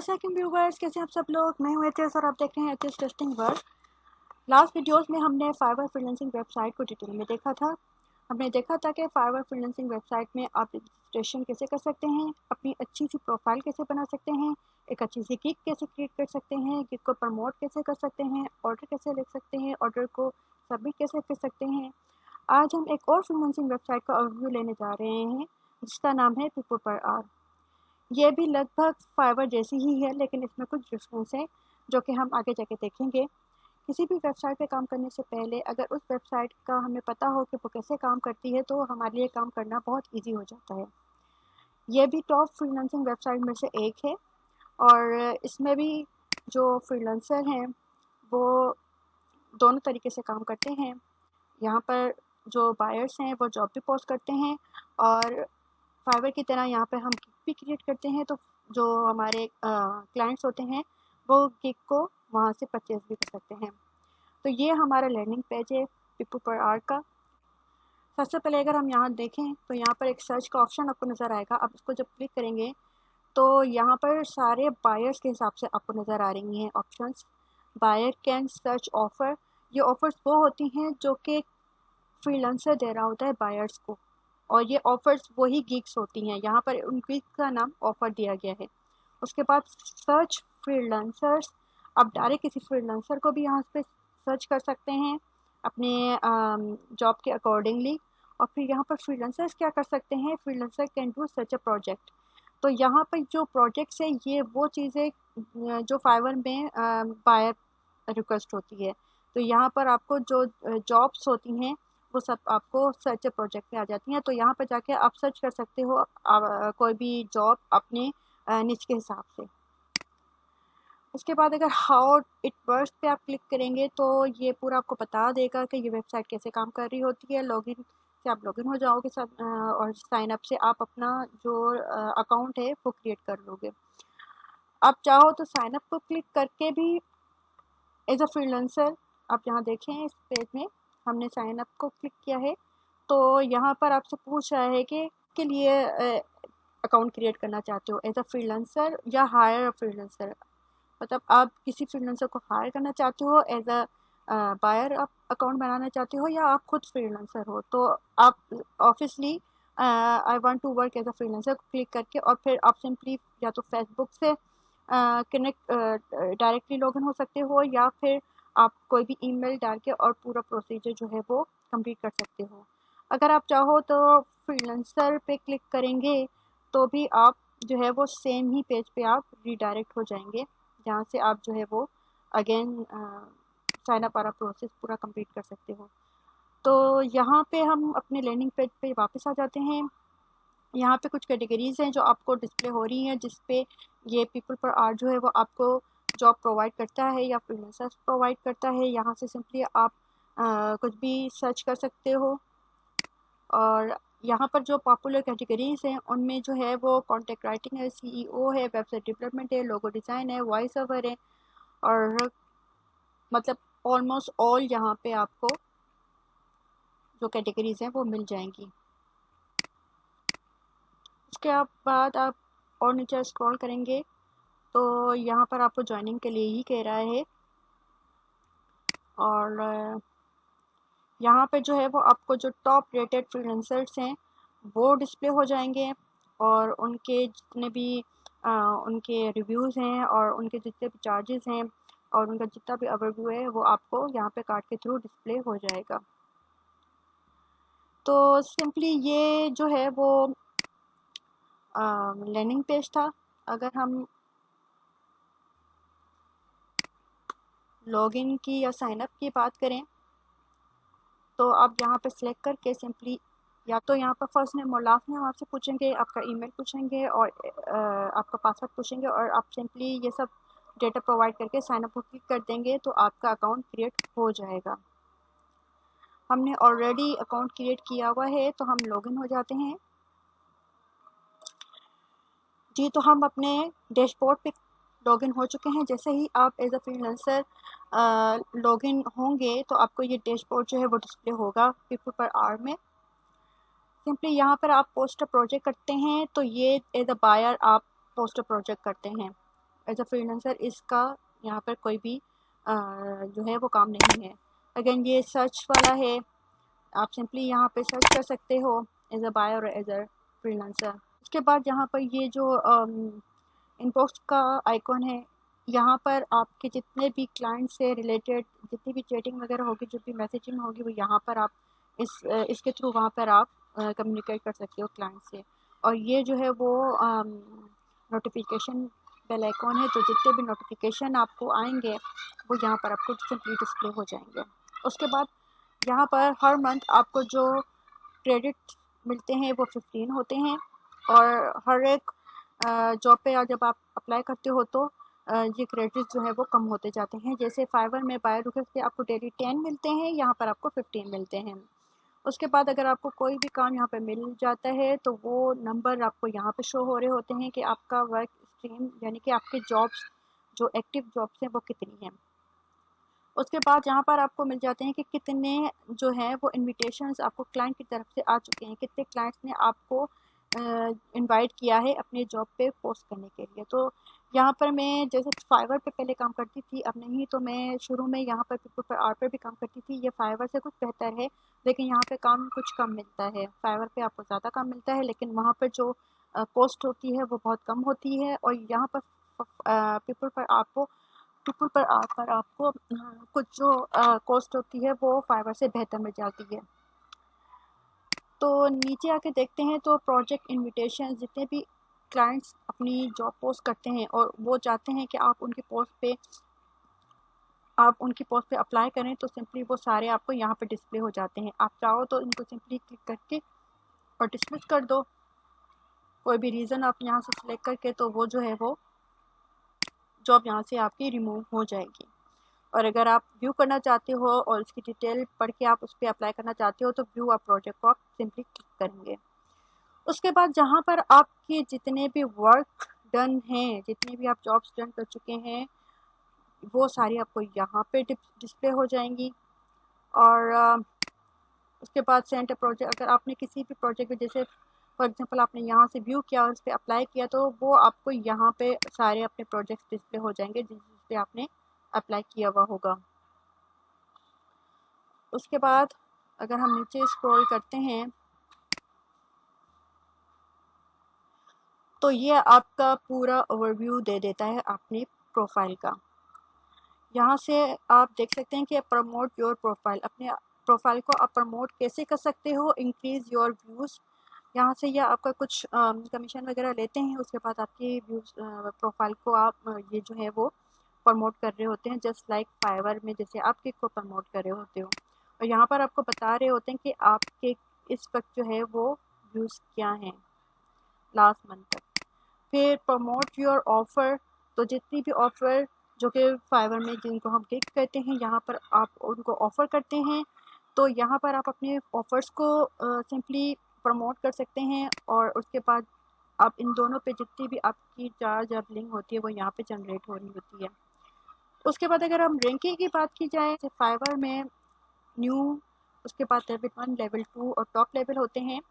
अस्सलाम व्यूवर्स, कैसे आप सब लोग। मैं हूं एचएस और आप देख रहे हैं HS testing world. Last videos में हमने फाइवर फ्रीलांसिंग वेबसाइट को डिटेल में देखा था। हमने देखा था कि फाइवर फ्रीलांसिंग वेबसाइट में आप रजिस्ट्रेशन कैसे कर सकते हैं, अपनी अच्छी सी प्रोफाइल कैसे बना सकते हैं, एक अच्छी सी गिग कैसे क्रिएट कर सकते हैं, गिग को प्रमोट कैसे कर सकते हैं, ऑर्डर कैसे ले सकते हैं, ऑर्डर को सबमिट कैसे कर सकते हैं। आज हम एक और फ्रीलांसिंग वेबसाइट का ओवरव्यू लेने जा रहे हैं जिसका नाम है पीपल पर आवर। ये भी लगभग फाइवर जैसी ही है, लेकिन इसमें कुछ डिफरेंस है जो कि हम आगे जाके देखेंगे। किसी भी वेबसाइट पे काम करने से पहले अगर उस वेबसाइट का हमें पता हो कि वो कैसे काम करती है तो हमारे लिए काम करना बहुत इजी हो जाता है। ये भी टॉप फ्रीलांसिंग वेबसाइट में से एक है और इसमें भी जो फ्रीलांसर हैं वो दोनों तरीके से काम करते हैं। यहाँ पर जो बायर्स हैं वो जॉब भी पोस्ट करते हैं और फाइवर की तरह यहाँ पर हम गिग भी क्रिएट करते हैं, तो जो हमारे क्लाइंट्स होते हैं वो गिग को वहाँ से परचेज भी कर सकते हैं। तो ये हमारा लैंडिंग पेज है पीपल पर आवर का। सबसे पहले अगर हम यहाँ देखें तो यहाँ पर एक सर्च का ऑप्शन आपको नज़र आएगा। आप इसको जब क्लिक करेंगे तो यहाँ पर सारे बायर्स के हिसाब से आपको नज़र आ रही हैं options. Buyer can search offer, ये ऑफ़र्स वो होती हैं जो कि फ्रीलांसर दे रहा होता है बायर्स को, और ये ऑफ़र्स वही गिग्स होती हैं। यहाँ पर उन गिग का नाम ऑफ़र दिया गया है। उसके बाद सर्च फ्रीलांसर्स, आप डायरेक्ट किसी फ्रीलांसर को भी यहाँ पे सर्च कर सकते हैं अपने जॉब के अकॉर्डिंगली। और फिर यहाँ पर फ्रीलांसर्स क्या कर सकते हैं, freelancer can do such a project. तो यहाँ पर जो प्रोजेक्ट्स है ये वो चीज़ें जो फाइवर में बायर रिक्वेस्ट होती है। तो यहाँ पर आपको जो जॉब्स होती हैं वो सब आपको सर्च प्रोजेक्ट में आ जाती हैं। तो यहाँ पर जाके आप सर्च कर सकते हो कोई भी जॉब अपने निच के हिसाब से। उसके बाद अगर हाउ इट वर्क्स पे आप क्लिक करेंगे तो ये पूरा आपको बता देगा कि ये वेबसाइट कैसे काम कर रही होती है। लॉगिन से आप लॉगिन हो जाओगे सब और साइन अप से आप अपना जो अकाउंट है वो क्रिएट कर लोगे। आप चाहो तो साइन अप को क्लिक करके भी एज अ फ्रीलांसर, आप यहाँ देखें इस पेज में हमने साइन अप को क्लिक किया है तो यहाँ पर आपसे पूछ रहा है कि के लिए अकाउंट क्रिएट करना चाहते हो एज अ फ्रीलांसर या हायर अ फ्रीलांसर। मतलब आप किसी फ्रीलांसर को हायर करना चाहते हो एज अ बायर, आप अकाउंट बनाना चाहते हो, या आप खुद फ्रीलांसर हो। तो आप obviously I want to work as a freelancer को क्लिक करके और फिर आप सिंपली या तो फेसबुक से कनेक्ट डायरेक्टली लॉगिन हो सकते हो, या फिर आप कोई भी ईमेल डाल के और पूरा प्रोसीजर जो है वो कंप्लीट कर सकते हो। अगर आप चाहो तो फ्रीलांसर पे क्लिक करेंगे तो भी आप जो है वो सेम ही पेज पे आप रीडायरेक्ट हो जाएंगे, जहाँ से आप जो है वो अगेन साइन अप वाला प्रोसेस पूरा कंप्लीट कर सकते हो। तो यहाँ पे हम अपने लैंडिंग पेज पे वापस आ जाते हैं। यहाँ पे कुछ कैटेगरीज़ हैं जो आपको डिस्प्ले हो रही हैं, जिस पे ये पीपल पर आवर जो है वो आपको जॉब प्रोवाइड करता है या फ्रीलांसर्स प्रोवाइड करता है। यहाँ से सिंपली आप कुछ भी सर्च कर सकते हो। और यहाँ पर जो पॉपुलर कैटेगरीज़ हैं उनमें जो है वो कंटेंट राइटिंग है, सीईओ है, वेबसाइट डेवलपमेंट है, लोगो डिज़ाइन है, वॉइस ओवर है, और मतलब ऑलमोस्ट ऑल यहाँ पे आपको जो कैटेगरीज़ हैं वो मिल जाएंगी। उसके बाद आप और नीचे स्क्रॉल करेंगे तो यहाँ पर आपको ज्वाइनिंग के लिए ही कह रहा है, और यहाँ पे जो है वो आपको जो टॉप रेटेड फ्रीलांसर्स हैं वो डिस्प्ले हो जाएंगे, और उनके जितने भी उनके रिव्यूज़ हैं और उनके जितने भी चार्जेस हैं और उनका जितना भी ओवरव्यू है वो आपको यहाँ पे कार्ड के थ्रू डिस्प्ले हो जाएगा। तो सिंपली ये जो है वो लैंडिंग पेज था। अगर हम लॉगिन की या साइन अप की बात करें तो आप यहाँ पे सिलेक्ट करके सिंपली या तो यहाँ पर फर्स्ट नेम और लास्ट नेम आपसे पूछेंगे, आपका ईमेल पूछेंगे और आपका पासवर्ड पूछेंगे, और आप सिंपली ये सब डेटा प्रोवाइड करके साइन अप को क्लिक कर देंगे तो आपका अकाउंट क्रिएट हो जाएगा। हमने ऑलरेडी अकाउंट क्रिएट किया हुआ है तो हम लॉगिन हो जाते हैं जी। तो हम अपने डैशबोर्ड पे लॉगिन हो चुके हैं। जैसे ही आप एज अ फ्रीलांसर लॉगिन होंगे तो आपको ये डैशबोर्ड जो है वो डिस्प्ले होगा पीपल पर आवर में। सिंपली यहाँ पर आप पोस्टर प्रोजेक्ट करते हैं तो ये एज अ बायर आप पोस्टर प्रोजेक्ट करते हैं। एज अ फ्रीलांसर इसका यहाँ पर कोई भी जो है वो काम नहीं है। अगेन ये सर्च वाला है, आप सिंपली यहाँ पे सर्च कर सकते हो एज अ बायर और एज अ फ्रीलांसर। उसके बाद यहाँ पर ये जो इनबॉक्स का आइकॉन है, यहाँ पर आपके जितने भी क्लाइंट से रिलेटेड जितनी भी चैटिंग वगैरह होगी, जो भी मैसेजिंग होगी, वो यहाँ पर आप इसके थ्रू वहाँ पर आप कम्युनिकेट कर सकते हो क्लाइंट से। और ये जो है वो नोटिफिकेशन बेल आइकॉन है, तो जितने भी नोटिफिकेशन आपको आएंगे वो यहाँ पर आपको सिंपली डिस्प्ले हो जाएंगे। उसके बाद यहाँ पर हर मंथ आपको जो क्रेडिट मिलते हैं वो 15 होते हैं, और हर एक जॉब पे जब आप अप्लाई करते हो तो ये क्रेडिट जो है वो कम होते जाते हैं। जैसे फाइवर में बाय रुपये से आपको डेली 10 मिलते हैं, यहाँ पर आपको 15 मिलते हैं। उसके बाद अगर आपको कोई भी काम यहाँ पे मिल जाता है तो वो नंबर आपको यहाँ पे शो हो रहे होते हैं कि आपका वर्क स्ट्रीम यानी कि आपके जॉब्स जो एक्टिव जॉब्स हैं वो कितनी हैं। उसके बाद यहाँ पर आपको मिल जाते हैं कि कितने जो है वो इनविटेशंस आपको क्लाइंट की तरफ से आ चुके हैं, कितने क्लाइंट्स ने आपको इनवाइट किया है अपने जॉब पे पोस्ट करने के लिए। तो यहाँ पर मैं जैसे फाइवर पे पहले काम करती थी, अब नहीं, तो मैं शुरू में यहाँ पर पीपल पर आर पर भी काम करती थी। ये फाइवर से कुछ बेहतर है, लेकिन यहाँ पे काम कुछ कम मिलता है। फाइवर पे आपको ज़्यादा काम मिलता है, लेकिन वहाँ पर जो कॉस्ट होती है वो बहुत कम होती है। और यहाँ पर पीपल पर आपको कुछ जो कॉस्ट होती है वो फाइवर से बेहतर मिल जाती है। तो नीचे आके देखते हैं तो प्रोजेक्ट इनविटेशन, जितने भी क्लाइंट्स अपनी जॉब पोस्ट करते हैं और वो चाहते हैं कि आप उनकी पोस्ट पे अप्लाई करें, तो सिंपली वो सारे आपको यहाँ पे डिस्प्ले हो जाते हैं। आप चाहो तो इनको सिंपली क्लिक करके और डिसमिस कर दो, कोई भी रीज़न आप यहाँ से सिलेक्ट करके, तो वो जो है वो जॉब यहाँ से आपकी रिमूव हो जाएगी। और अगर आप व्यू करना चाहते हो और इसकी डिटेल पढ़ के आप उस पर अप्लाई करना चाहते हो, तो व्यू आप प्रोजेक्ट को आप सिंपली क्लिक करेंगे। उसके बाद जहाँ पर आपके जितने भी वर्क डन हैं, जितने भी आप जॉब्स डन कर चुके हैं, वो सारी आपको यहाँ पे डिस्प्ले हो जाएंगी। और उसके बाद सेंड प्रोजेक्ट, अगर आपने किसी भी प्रोजेक्ट में, जैसे फॉर एग्जांपल आपने यहाँ से व्यू किया और उस पर अप्लाई किया, तो वो आपको यहाँ पे सारे अपने प्रोजेक्ट्स डिस्प्ले हो जाएंगे जिस पे आपने अप्लाई किया हुआ होगा। उसके बाद अगर हम नीचे स्क्रॉल करते हैं तो ये आपका पूरा ओवरव्यू दे देता है अपनी प्रोफाइल का। यहाँ से आप देख सकते हैं कि प्रमोट योर प्रोफाइल, अपने प्रोफाइल को आप प्रमोट कैसे कर सकते हो, इंक्रीज़ योर व्यूज़। यहाँ से यह आपका कुछ कमीशन वगैरह लेते हैं। उसके बाद आपकी व्यूज़ प्रोफाइल को आप ये जो है वो प्रमोट कर रहे होते हैं, जस्ट लाइक फाइवर में जैसे आप किक को प्रमोट कर रहे होते हो। और यहाँ पर आपको बता रहे होते हैं कि आपके इस वक्त जो है वो व्यूज़ क्या हैं लास्ट मंथ तक। फिर प्रमोट योर ऑफ़र, तो जितनी भी ऑफ़र जो कि फाइवर में जिनको हम क्लिक करते हैं, यहाँ पर आप उनको ऑफ़र करते हैं, तो यहाँ पर आप अपने ऑफ़र्स को सिंपली प्रमोट कर सकते हैं। और उसके बाद आप इन दोनों पे जितनी भी आपकी चार्ज या लिंक होती है वो यहाँ पे जनरेट हो रही होती है। उसके बाद अगर हम रैंकिंग की बात की जाए, तो फाइवर में न्यू, उसके बाद लेवल 1, लेवल 2 और टॉप लेवल होते हैं।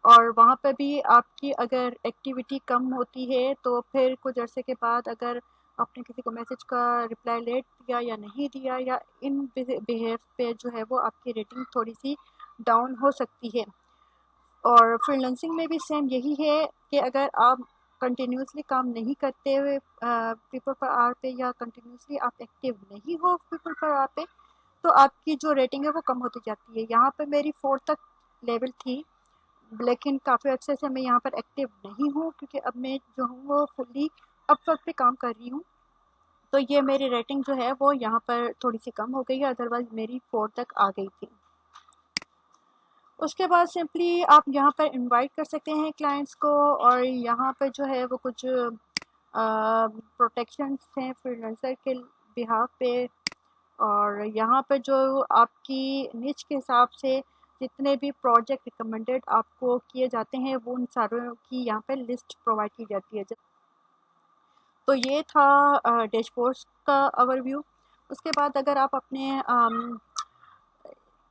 और वहाँ पर भी आपकी अगर एक्टिविटी कम होती है तो फिर कुछ अर्से के बाद अगर आपने किसी को मैसेज का रिप्लाई लेट दिया या नहीं दिया, या इन बिहेव पे जो है वो आपकी रेटिंग थोड़ी सी डाउन हो सकती है। और फ्रीलांसिंग में भी सेम यही है कि अगर आप कंटिन्यूसली काम नहीं करते हुए पीपल पर आर पे, या कंटिन्यूसली आप एक्टिव नहीं हो पीपल पर आर पे, तो आपकी जो रेटिंग है वो कम होती जाती है। यहाँ पे मेरी 4 तक लेवल थी, लेकिन काफ़ी अच्छे से मैं यहाँ पर एक्टिव नहीं हूँ, क्योंकि अब मैं जो हूँ वो फुल्ली अपवर्क पे काम कर रही हूँ। तो ये मेरी रेटिंग जो है वो यहाँ पर थोड़ी सी कम हो गई है, अदरवाइज़ मेरी 4 तक आ गई थी। उसके बाद सिंपली आप यहाँ पर इनवाइट कर सकते हैं क्लाइंट्स को, और यहाँ पर जो है वो कुछ प्रोटेक्शंस हैं फ्रीलांसर के बिहाफ पे। और यहाँ पर जो आपकी निच के हिसाब से जितने भी प्रोजेक्ट रिकमेंडेड आपको किए जाते हैं, वो उन सारों की यहाँ पे लिस्ट प्रोवाइड की जाती है। तो ये था डैशबोर्ड्स का ओवरव्यू। उसके बाद अगर आप अपने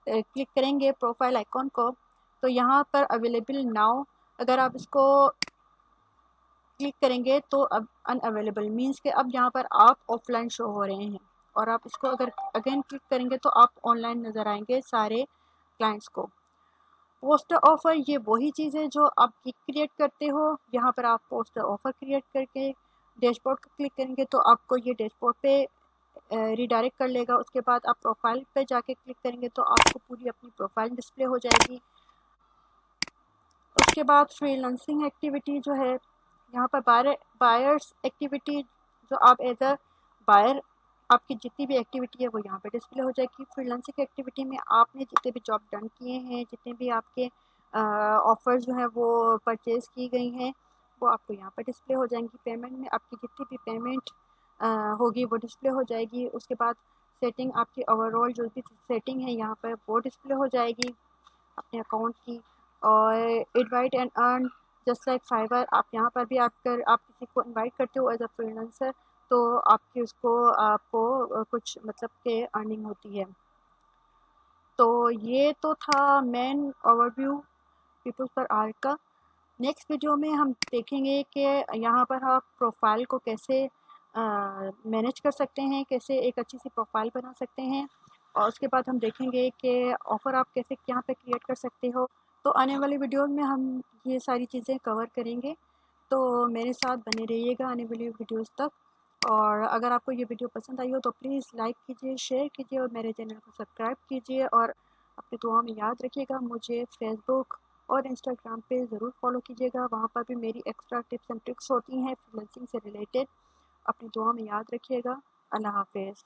क्लिक करेंगे प्रोफाइल आइकॉन को, तो यहाँ पर अवेलेबल नाउ, अगर आप इसको क्लिक करेंगे तो अब अनअवेलेबल मीन्स कि अब यहाँ पर आप ऑफलाइन शो हो रहे हैं, और आप इसको अगर अगेन क्लिक करेंगे तो आप ऑनलाइन नज़र आएंगे सारे क्लाइंट्स को। पोस्टर ऑफ़र ये वही चीज़ है जो आप क्रिएट करते हो। यहाँ पर आप पोस्टर ऑफ़र क्रिएट करके डैशबोर्ड को क्लिक करेंगे तो आपको ये डैशबोर्ड पे रिडायरेक्ट कर लेगा। उसके बाद आप प्रोफाइल पे जाके क्लिक करेंगे तो आपको पूरी अपनी प्रोफाइल डिस्प्ले हो जाएगी। उसके बाद फ्रीलांसिंग एक्टिविटी जो है, यहाँ पर बायर्स एक्टिविटी जो आप एज अ बायर आपकी जितनी भी एक्टिविटी है वो यहाँ पे डिस्प्ले हो जाएगी। फ्रीलांसिंग एक्टिविटी में आपने जितने भी जॉब डन किए हैं, जितने भी आपके ऑफर जो है वो परचेज़ की गई हैं, वो आपको यहाँ पर डिस्प्ले हो जाएंगी। पेमेंट में आपकी जितनी भी पेमेंट होगी वो डिस्प्ले हो जाएगी। उसके बाद सेटिंग, आपकी ओवरऑल जो भी सेटिंग है यहाँ पर वो डिस्प्ले हो जाएगी अपने अकाउंट की। और invite and earn just like fibre, आप यहाँ पर भी आप किसी को इनवाइट करते हो एज अ फ्रीलांसर तो आपको कुछ मतलब के अर्निंग होती है। तो ये तो था मेन ओवरव्यू पीपल्स पर आर्ट का। नेक्स्ट वीडियो में हम देखेंगे कि यहाँ पर आप प्रोफाइल को कैसे मैनेज कर सकते हैं, कैसे एक अच्छी सी प्रोफाइल बना सकते हैं, और उसके बाद हम देखेंगे कि ऑफ़र आप कैसे यहाँ पे क्रिएट कर सकते हो। तो आने वाली वीडियो में हम ये सारी चीज़ें कवर करेंगे, तो मेरे साथ बने रहिएगा आने वाली वीडियोस तक। और अगर आपको ये वीडियो पसंद आई हो तो प्लीज़ लाइक कीजिए, शेयर कीजिए और मेरे चैनल को सब्सक्राइब कीजिए। और अपनी दुआ में याद रखिएगा, मुझे फेसबुक और इंस्टाग्राम पे ज़रूर फॉलो कीजिएगा, वहाँ पर भी मेरी एक्स्ट्रा टिप्स एंड ट्रिक्स होती हैं फ्रीलांसिंग से रिलेटेड। अपनी दुआ में याद रखिएगा। अल्लाह हाफिज़।